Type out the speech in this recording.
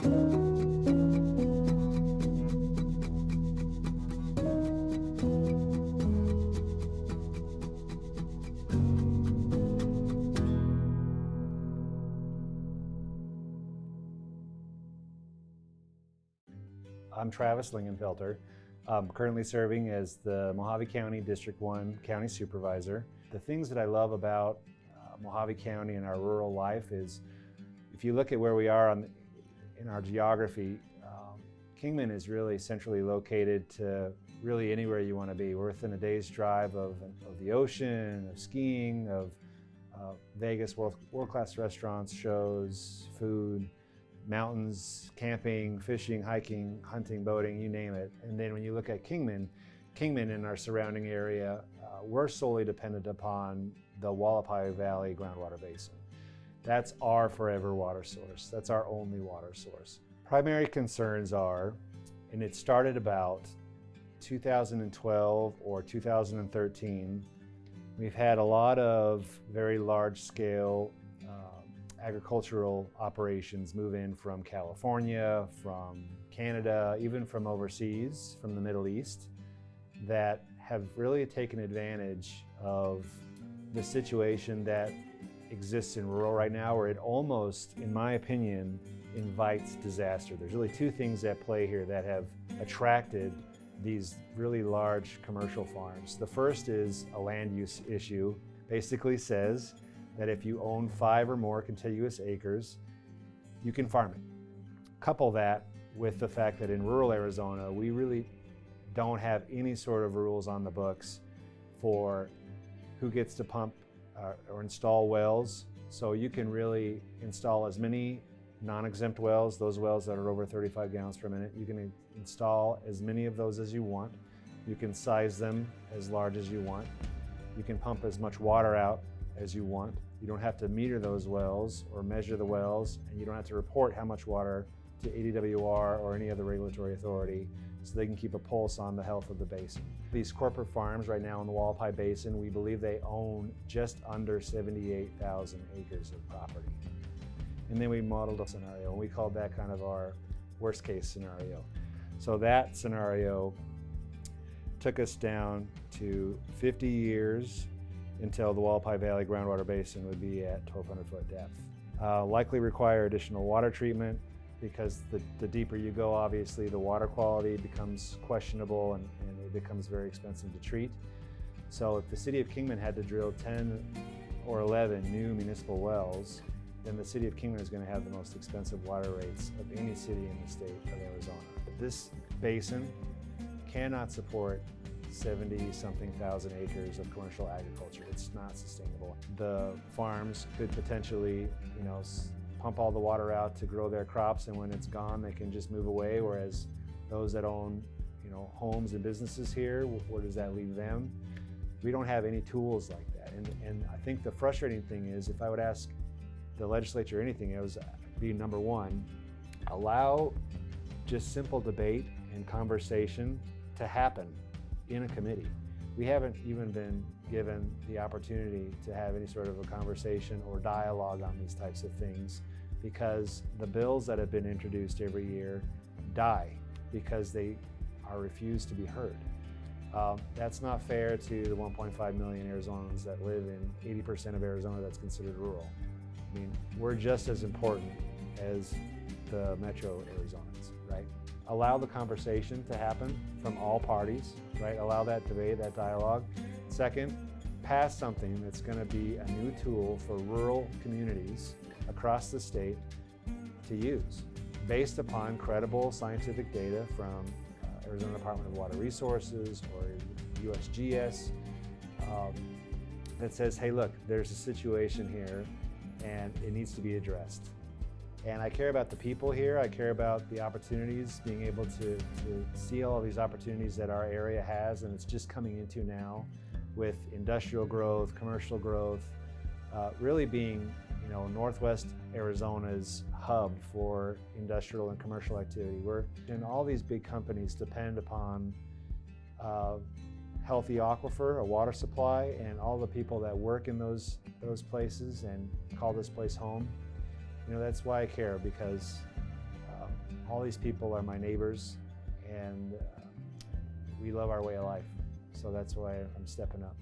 I'm Travis Lingenfelter. I'm currently serving as the Mohave County District 1 County Supervisor. The things that I love about Mohave County and our rural life is, if you look at where we are in our geography, Kingman is really centrally located to really anywhere you want to be. We're within a day's drive of the ocean, of skiing, of Vegas, world-class restaurants, shows, food, mountains, camping, fishing, hiking, hunting, boating, you name it. And then when you look at Kingman and our surrounding area, we're solely dependent upon the Hualapai Valley groundwater basin. That's our forever water source. That's our only water source. Primary concerns are, and it started about 2012 or 2013, we've had a lot of very large scale agricultural operations move in from California, from Canada, even from overseas, from the Middle East, that have really taken advantage of the situation that exists in rural right now, where it almost, in my opinion, invites disaster. There's really two things at play here that have attracted these really large commercial farms. The first is a land use issue. Basically says that if you own 5 or more contiguous acres, you can farm it. Couple that with the fact that in rural Arizona, we really don't have any sort of rules on the books for who gets to pump or install wells. So you can really install as many non-exempt wells, those wells that are over 35 gallons per minute. You can install as many of those as you want. You can size them as large as you want. You can pump as much water out as you want. You don't have to meter those wells or measure the wells, and you don't have to report how much water to ADWR or any other regulatory authority, so they can keep a pulse on the health of the basin. These corporate farms right now in the Hualapai Basin, we believe they own just under 78,000 acres of property. And then we modeled a scenario, and we called that kind of our worst case scenario. So that scenario took us down to 50 years until the Hualapai Valley groundwater basin would be at 1,200 foot depth. Likely require additional water treatment, because the deeper you go, obviously the water quality becomes questionable and it becomes very expensive to treat. So if the city of Kingman had to drill 10 or 11 new municipal wells, then the city of Kingman is going to have the most expensive water rates of any city in the state of Arizona. This basin cannot support 70-something thousand acres of commercial agriculture. It's not sustainable. The farms could potentially, pump all the water out to grow their crops, and when it's gone, they can just move away. Whereas those that own, homes and businesses here, where does that leave them? We don't have any tools like that. And I think the frustrating thing is, if I would ask the legislature anything, it was be number one, allow just simple debate and conversation to happen in a committee. We haven't even been given the opportunity to have any sort of a conversation or dialogue on these types of things, because the bills that have been introduced every year die because they are refused to be heard. That's not fair to the 1.5 million Arizonans that live in 80% of Arizona that's considered rural. I mean, we're just as important as the metro Arizonans, right? Allow the conversation to happen from all parties, right? Allow that debate, that dialogue. Second, pass something that's going to be a new tool for rural communities across the state to use, based upon credible scientific data from Arizona Department of Water Resources or USGS that says, hey, look, there's a situation here and it needs to be addressed. And I care about the people here. I care about the opportunities, being able to see all of these opportunities that our area has, and it's just coming into now with industrial growth, commercial growth, really being, Northwest Arizona's hub for industrial and commercial activity. And all these big companies depend upon healthy aquifer, a water supply, and all the people that work in those places and call this place home. That's why I care, because All these people are my neighbors, and we love our way of life. So that's why I'm stepping up.